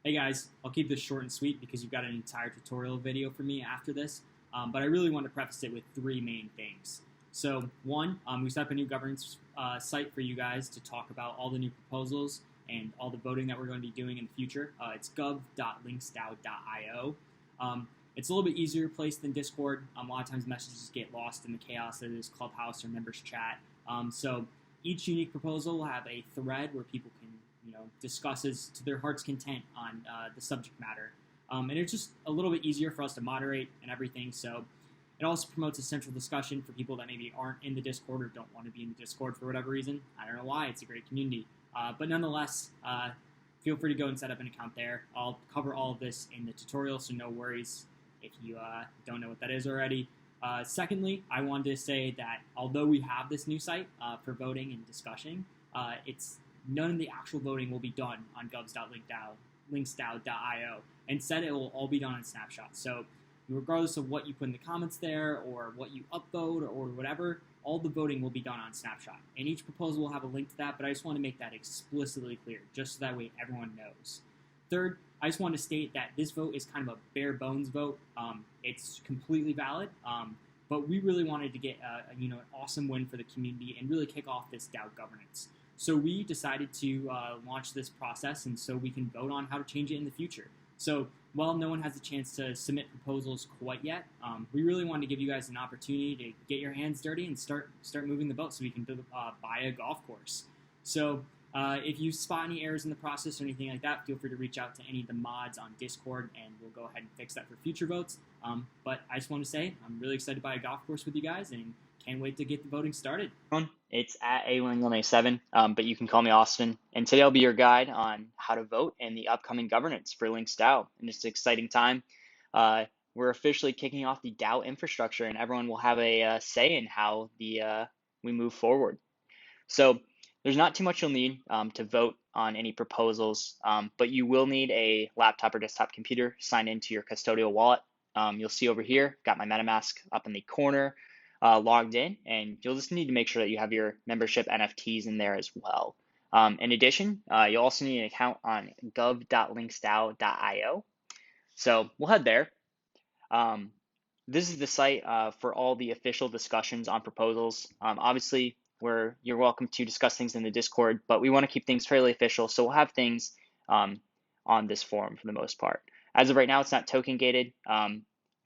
Hey guys, I'll keep this short and sweet because you've got an entire tutorial video for me after this, but I really want to preface it with three main things. So one, we set up a new governance site for you guys to talk about all the new proposals and all the voting that we're going to be doing in the future. It's gov.linksdao.io. It's a little bit easier place than Discord. A lot of times messages get lost in the chaos that is Clubhouse or members chat. So each unique proposal will have a thread where people can discusses to their heart's content on the subject matter. And it's just a little bit easier for us to moderate and everything. So it also promotes a central discussion for people that maybe aren't in the Discord or don't want to be in the Discord for whatever reason. I don't know why. It's a great community. But nonetheless, feel free to go and set up an account there. I'll cover all of this in the tutorial, so no worries if you don't know what that is already. Secondly, I wanted to say that although we have this new site for voting and discussion, it's none of the actual voting will be done on linksdao.io. Instead, it will all be done on snapshots. So regardless of what you put in the comments there or what you upvote or whatever, all the voting will be done on snapshot. And each proposal will have a link to that, but I just want to make that explicitly clear, just so that way everyone knows. Third, I just want to state that this vote is kind of a bare bones vote. It's completely valid, but we really wanted to get an awesome win for the community and really kick off this DAO governance. So we decided to launch this process, and so we can vote on how to change it in the future. So while no one has a chance to submit proposals quite yet, we really wanted to give you guys an opportunity to get your hands dirty and start moving the boat so we can buy a golf course. So if you spot any errors in the process or anything like that, feel free to reach out to any of the mods on Discord, and we'll go ahead and fix that for future votes. But I just want to say I'm really excited to buy a golf course with you guys, and can't wait to get the voting started. It's at A197, but you can call me Austin. And today I'll be your guide on how to vote in the upcoming governance for LinksDAO. And it's an exciting time. We're officially kicking off the DAO infrastructure, and everyone will have a say in how we move forward. So there's not too much you'll need to vote on any proposals, but you will need a laptop or desktop computer signed into your custodial wallet. You'll see over here, got my MetaMask up in the corner. Logged in, and you'll just need to make sure that you have your membership NFTs in there as well. In addition, you'll also need an account on gov.linksdao.io. So we'll head there. This is the site for all the official discussions on proposals. Obviously, you're welcome to discuss things in the Discord, but we want to keep things fairly official, so we'll have things on this forum for the most part. As of right now, it's not token gated,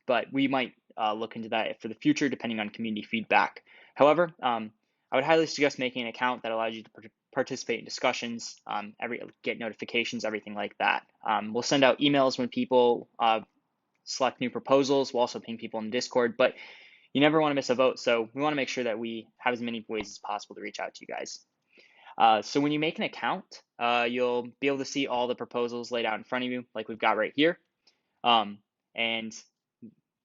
but we might look into that for the future, depending on community feedback. However, I would highly suggest making an account that allows you to participate in discussions, get notifications, everything like that. We'll send out emails when people select new proposals. We'll also ping people in Discord, but you never want to miss a vote. So we want to make sure that we have as many ways as possible to reach out to you guys. So when you make an account, you'll be able to see all the proposals laid out in front of you, like we've got right here. And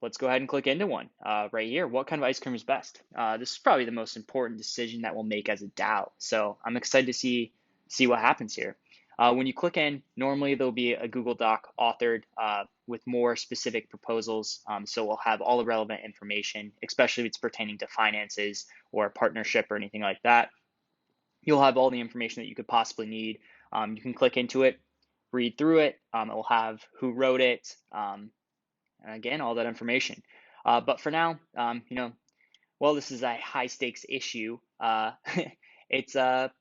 let's go ahead and click into one right here. What kind of ice cream is best? This is probably the most important decision that we'll make as a DAO. So I'm excited to see what happens here. When you click in, normally there'll be a Google Doc authored with more specific proposals. So we'll have all the relevant information, especially if it's pertaining to finances or a partnership or anything like that. You'll have all the information that you could possibly need. You can click into it, read through it. It will have who wrote it, and again, all that information. But for now, well, this is a high stakes issue. It's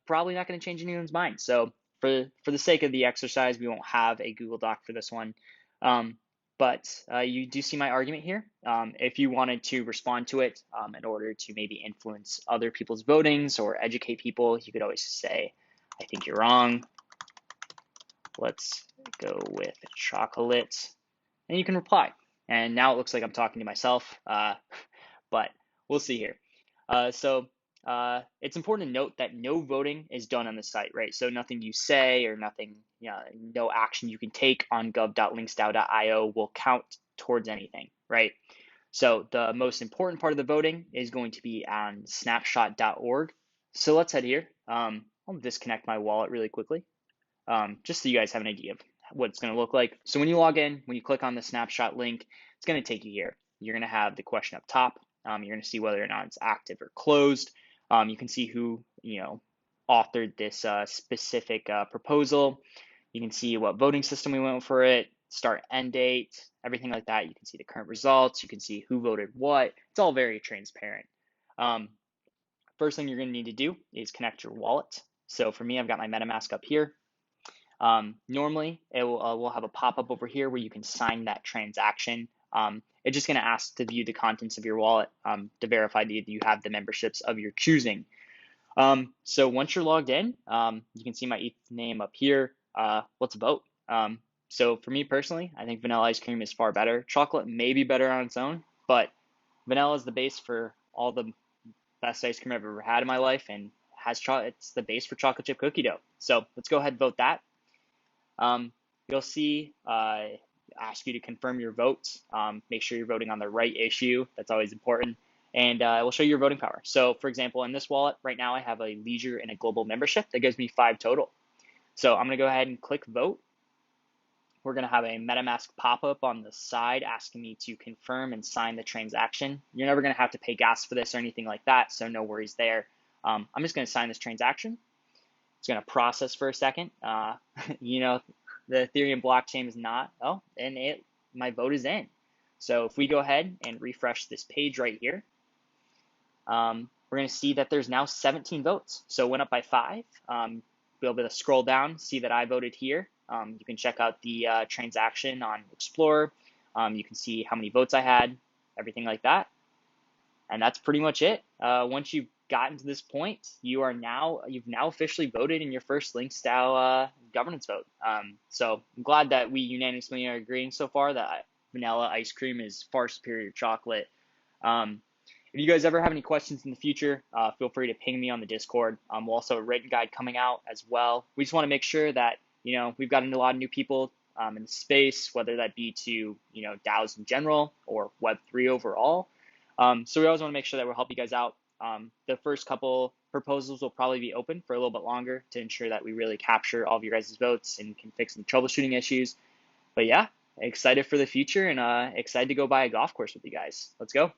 probably not going to change anyone's mind. So for the sake of the exercise, we won't have a Google Doc for this one. But you do see my argument here. If you wanted to respond to it in order to maybe influence other people's votings or educate people, you could always say, I think you're wrong. Let's go with chocolate. And you can reply. And now it looks like I'm talking to myself, but we'll see here. So it's important to note that no voting is done on the site, right? So nothing you say or nothing, no action you can take on gov.linksdao.io will count towards anything, right? So the most important part of the voting is going to be on snapshot.org. So let's head here. I'll disconnect my wallet really quickly, just so you guys have an idea of what it's going to look like. So when you log in, when you click on the snapshot link, it's going to take you here. You're going to have the question up top. You're going to see whether or not it's active or closed. You can see who authored this specific proposal. You can see what voting system we went for it, start end date, everything like that. You can see the current results. You can see who voted what. It's all very transparent. First thing you're going to need to do is connect your wallet. So for me, I've got my MetaMask up here. Normally, it will have a pop-up over here where you can sign that transaction. It's just going to ask to view the contents of your wallet to verify that you have the memberships of your choosing. So once you're logged in, you can see my ETH name up here. Let's vote. So for me personally, I think vanilla ice cream is far better. Chocolate may be better on its own, but vanilla is the base for all the best ice cream I've ever had in my life, and it's the base for chocolate chip cookie dough. So let's go ahead and vote that. You'll see ask you to confirm your votes. Make sure you're voting on the right issue. That's always important. And it will show you your voting power. So for example, in this wallet right now, I have a leisure and a global membership that gives me 5 total. So I'm going to go ahead and click vote. We're going to have a MetaMask pop-up on the side asking me to confirm and sign the transaction. You're never going to have to pay gas for this or anything like that, so no worries there. I'm just going to sign this transaction. It's going to process for a second. You know, the Ethereum blockchain is not. Oh, and my vote is in. So if we go ahead and refresh this page right here, we're going to see that there's now 17 votes. So it went up by 5. Be able to scroll down, see that I voted here. You can check out the transaction on Explorer. You can see how many votes I had, everything like that. And that's pretty much it. Once you've gotten to this point, you've now officially voted in your first LinksDAO governance vote. So I'm glad that we unanimously are agreeing so far that vanilla ice cream is far superior to chocolate. If you guys ever have any questions in the future, feel free to ping me on the Discord. We'll also have a written guide coming out as well. We just want to make sure that, you know, we've got a lot of new people in the space, whether that be to, you know, DAOs in general or Web3 overall. So we always want to make sure that we'll help you guys out. The first couple proposals will probably be open for a little bit longer to ensure that we really capture all of your guys' votes and can fix some troubleshooting issues. But yeah, excited for the future and excited to go buy a golf course with you guys. Let's go.